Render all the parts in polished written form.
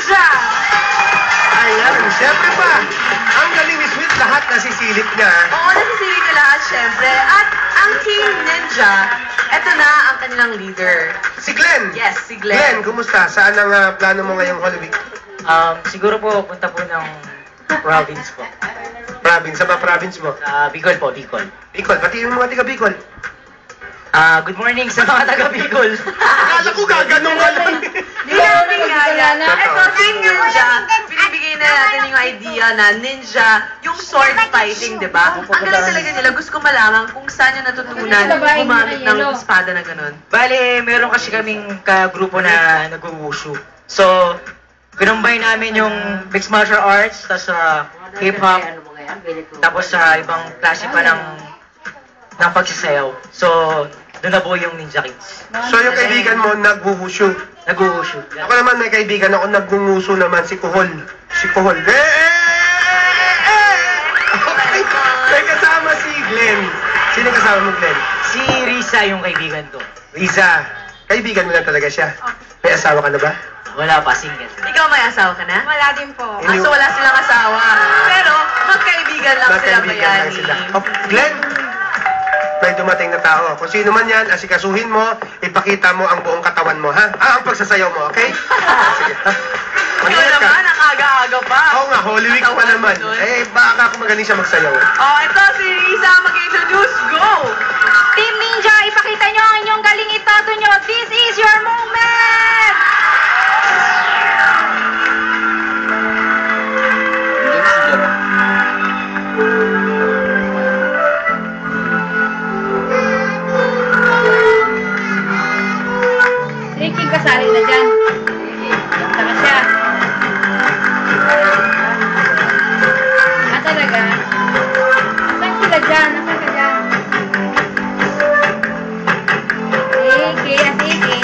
Ninja! Ayan, syempre pa. Ang galing ni Sweet, lahat nasisilip niya. Oo, nasisilip niya lahat, syempre. At ang Team Ninja, eto na ang kanilang leader. Si Glenn. Yes, si Glenn. Glenn, kumusta? Saan ang plano mo ngayong Holy Week? Siguro po, punta po ng province po. Province? Sa ba province mo? Bicol po, Bicol. Bicol, pati yung mga taga Bicol. Good morning sa mga taga Bicol. Akala ko gaganong ka lang. Hindi natin kaya. Ito, Team Ninja, binibigay na natin yung idea na ninja, yung sword fighting, di ba? Ang galing talaga nila. Gusto ko malaman kung saan yung natutunan gumamit ng espada na ganun. Bale, meron kasi kaming ka-grupo na nag-wushu. So, kinumbay namin yung mixed martial arts, tapos hip-hop, tapos sa ibang klase pa ng pagsasayaw. So, doon na po yung Ninja Kids. So yung kaibigan mo, nag-wushu. Nag-wushu. Ako naman may kaibigan ako, nag-nguso naman, si Kuhol. Si Kuhol. Okay. May kasama si Glenn. Sino kasama mo, Glenn? Si Risa yung kaibigan ko. Riza. Kaibigan mo na talaga siya. May asawa ka na ba? Wala pa, single. Ikaw may asawa ka na? Wala din po. So wala silang asawa. Pero magkaibigan lang sila, Magkaibigan lang Bayani. sila. Oh, Glenn, may dumating na tao. Kung sino man yan, asikasuhin mo, ipakita mo ang buong katawan mo, ha? Ang pagsasayaw mo, okay? Sige, ha? Ikaw Mag-ingat ka. naman, ang aga-aga pa. Oo nga, Holy Week pa naman. Eh, baka ako magaling siya magsayaw. Oh, ito si Risa mag-introduce. Go! Team Ninja, ipakita nyo ang inyong galing itato nyo. This is your moment! Ricky, kasali na dyan. Saka siya. Talaga? Asan sila dyan? Asan ka dyan? Ricky, Ricky.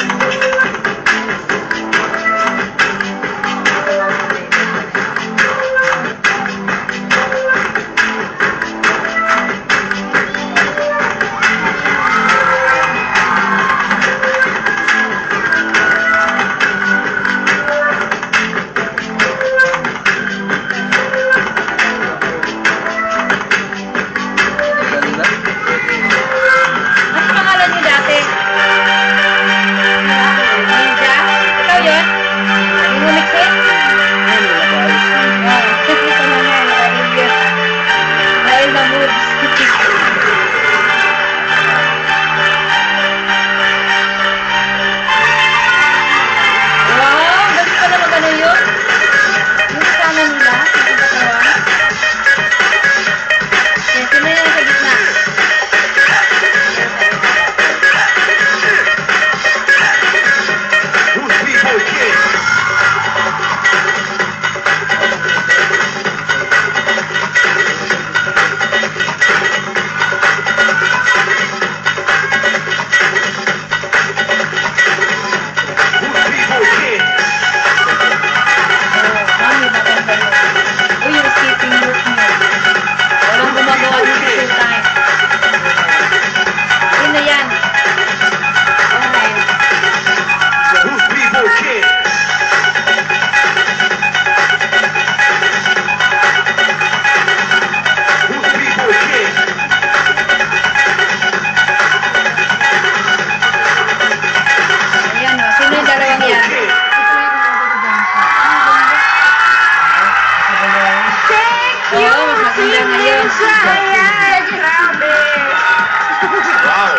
Wow!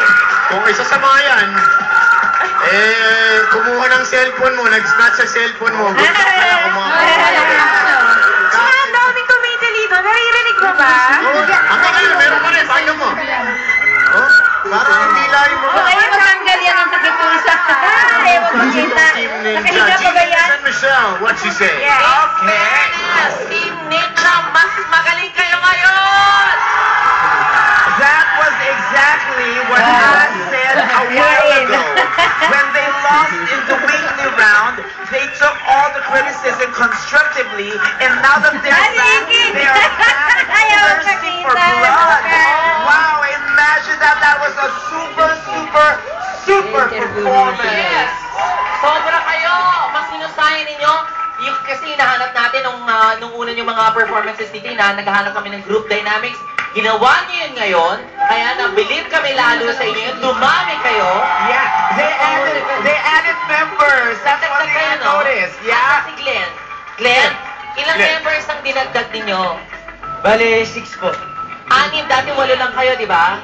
Kung isa sa mga yan, kumuha ng cellphone mo, nag-snatch sa cellphone mo, good luck kaya kumuha. Ang daming committee dito. Naririnig mo ba? Hanggang ngayon, meron pa rin, paano mo? Oh, parang hindi lahi mo. Okay, matanggal yan ang takipusa. Ewan ko kita. Nakahiga pa ba yan? Michelle, what she say? Okay. Team Ninja, mas magaling kayo ngayon! That was exactly what I said a while ago. When they lost in the weekly round, they took all the criticism constructively, and now that they're back, they are back thirsty for blood. Wow, imagine that. That was a super performance. Yes! Sobra kayo! Mas hinusayan ninyo yung kasi hinahanap natin nung una yung mga performances dito, naghahanap kami ng group dynamics. Ginawa niyo yun ngayon, kaya nabilib kami lalo sa inyo, dumami kayo. Yeah, they added members. That's what they Kayo, no? noticed. Asa Yeah. si Glenn. Glenn, ilang Glenn. members ang dinagdag ninyo? Bale, 6 po. 6, dati 8 lang kayo, di ba?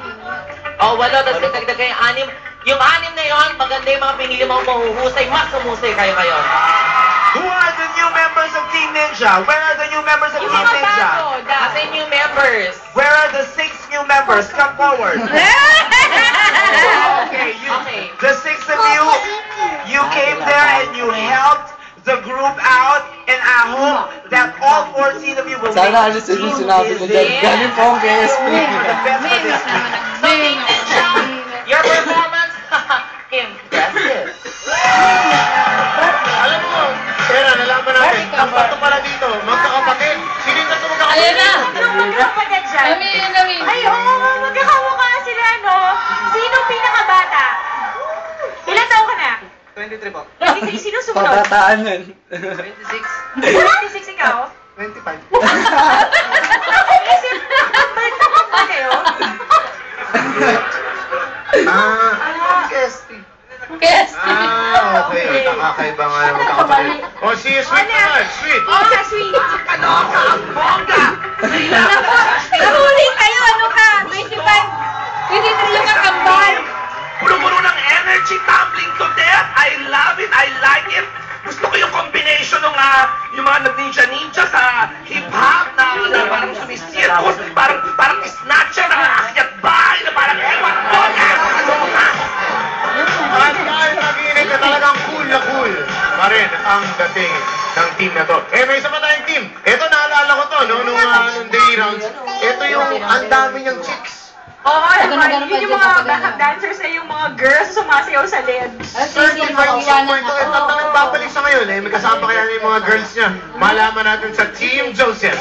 O, 8, tapos nagdagdag kayo 6. Yung 6 na yon, maganda yung mga pinili mo mahuhusay, mas humusay kayo ngayon. Who are the new members of Team Ninja? Where are the new members of Yung Team mga Ninja? bago, Asa yung new members? Where are the 6 new members? Come forward. Okay, the 6 of you came there and you helped the group out, and I hope that all 14 of you will Sana make alis yun yung sinabi ko dyan. Galing po ang KSP. the best for this team. So, Team Ninja, your performance, impressive. Alam mo, Era, nalaman natin, ang bato pala dito, magkakapatid. Sige na ito magkakapatid. Ayan na. Anong magkakapatid dyan? Ay, oo, magkakamukha sila, no? Sino pinakabata? Ilan taon ka na? 23 po. Sino sumunod? Pabataan yan. 26. 26 ikaw? 25. Isip na, magkakapatid ba kayo? KSP. Okay. Nakakaiba nga na magkakapatid. O, si Sweet naman. Sweet. Oo, sa sweet. Kaloka! Bongga! Nahuli kayo, ano ka? 25. 23 yung kakambal. Puro-puro ng energy, tumbling to death. I love it, I like it. Gusto ko yung combination ng yung mga nag-ninja-ninja sa hip-hop na parang sumisirkos, parang snatcher na aakyat bahay na parang ewan ko. At kahit nag-iinit ka talagang cool na cool pa rin ang dating ng team na to. May isa pa tayong team. Ito, naalala ko to, no, nung daily rounds. Ito yung ang dami niyang chicks. Oo, naman. Yun yung mga backup dancers na yung mga girls sumasayaw sa LED. Certified disappointed. Ito na nagbabalik sa ngayon. May kasama kaya yung mga girls niya. Malaman natin sa Team Joseph.